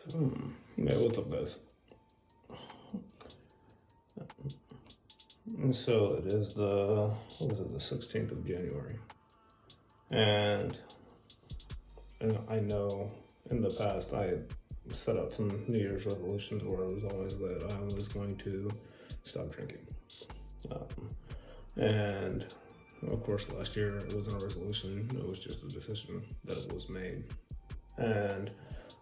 Yeah, what's up, guys? And so it is the 16th of January. And I know in the past I had set out some New Year's resolutions where it was always that I was going to stop drinking. And of course, last year it wasn't a resolution, it was just a decision that was made. And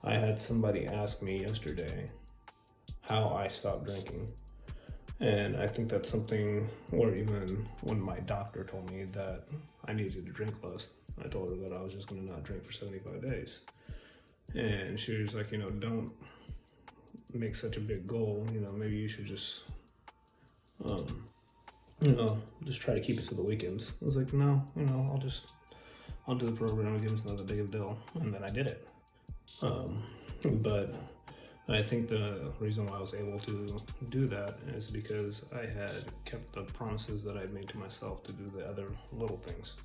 I had somebody ask me yesterday how I stopped drinking. And I think that's something where even when my doctor told me that I needed to drink less, I told her that I was just going to not drink for 75 days. And she was like, don't make such a big goal. Maybe you should um, just try to keep it to the weekends. I was like, no, I'll do the program again. It's not that big of a deal. And then I did it. But I think the reason why I was able to do that is because I had kept the promises that I'd made to myself to do the other little things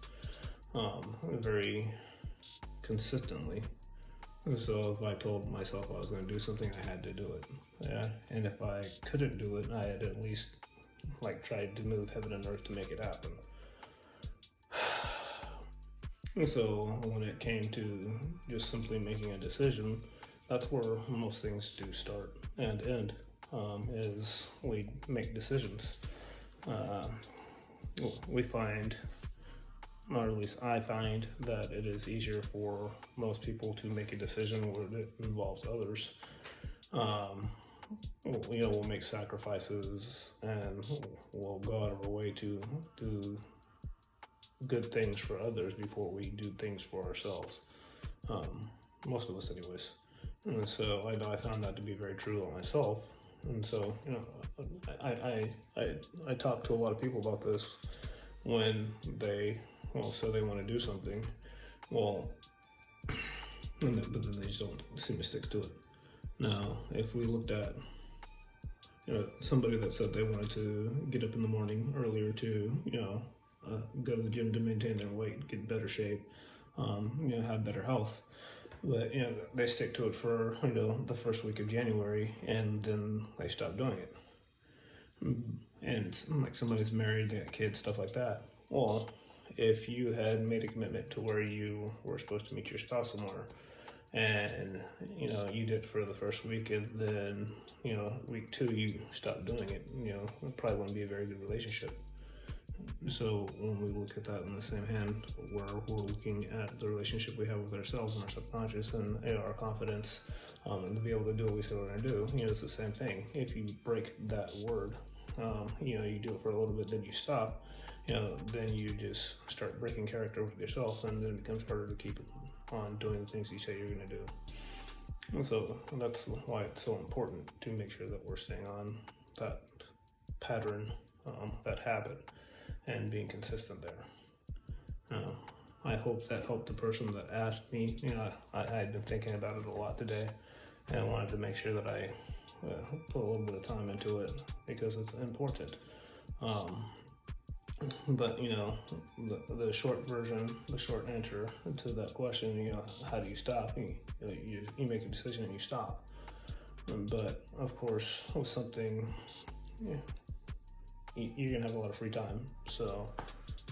very consistently. So if I told myself I was going to do something, I had to do it. Yeah. And if I couldn't do it, I had at least tried to move heaven and earth to make it happen. And so when it came to just simply making a decision, that's where most things do start and end, is we make decisions. We find, or at least I find, that it is easier for most people to make a decision where it involves others. We'll make sacrifices and we'll go out of our way to do good things for others before we do things for ourselves. Most of us, anyways. And so I know I found that to be very true on myself. And so, I talk to a lot of people about this when they, say they want to do something, but then they just don't seem to stick to it. Now, if we looked at, somebody that said they wanted to get up in the morning earlier to, go to the gym to maintain their weight, get in better shape, have better health. But they stick to it for the first week of January, and then they stop doing it. And like somebody's married, they got kids, stuff like that. Well, if you had made a commitment to where you were supposed to meet your spouse somewhere, and you did it for the first week, and then week 2 you stopped doing it, it probably wouldn't be a very good relationship. So when we look at that in the same hand, where we're looking at the relationship we have with ourselves and our subconscious and our confidence, and to be able to do what we say we're going to do, it's the same thing. If you break that word, you do it for a little bit, then you stop, then you just start breaking character with yourself, and then it becomes harder to keep on doing the things you say you're going to do. And so that's why it's so important to make sure that we're staying on that pattern, that habit, and being consistent there. I hope that helped the person that asked me. I had been thinking about it a lot today, and I wanted to make sure that I put a little bit of time into it because it's important. But the short version, the short answer to that question, how do you stop? You make a decision and you stop. But of course, with something, you're gonna have a lot of free time, so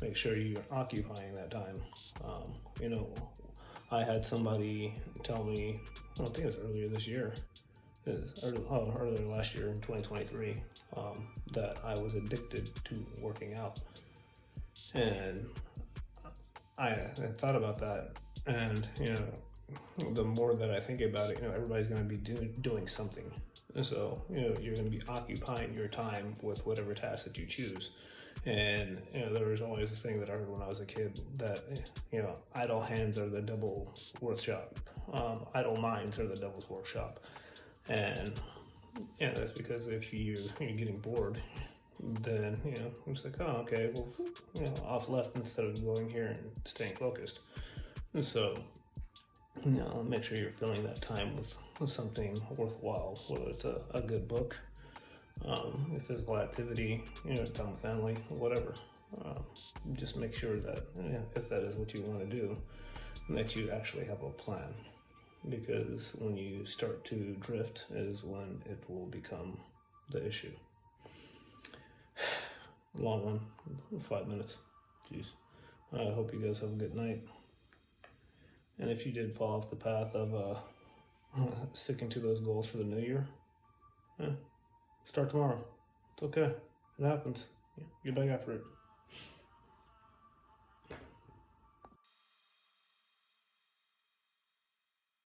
make sure you're occupying that time. I had somebody tell me, I think it was earlier this year, earlier last year in 2023, that I was addicted to working out. And I thought about that, and the more that I think about it, everybody's going to be doing something. So you're going to be occupying your time with whatever task that you choose. And there was always this thing that I heard when I was a kid that idle hands are the devil's workshop, idle minds are the devil's workshop. And that's because if you're getting bored, then it's like, oh, okay, well, off left instead of going here and staying focused. And so make sure you're filling that time with something worthwhile, whether it's a good book, a physical activity, time with family, whatever. Just make sure that if that is what you want to do, that you actually have a plan. because when you start to drift is when it will become the issue. Long one, 5 minutes. Jeez. I hope you guys have a good night. And if you did fall off the path of sticking to those goals for the new year, start tomorrow. It's okay. It happens. Get back after it.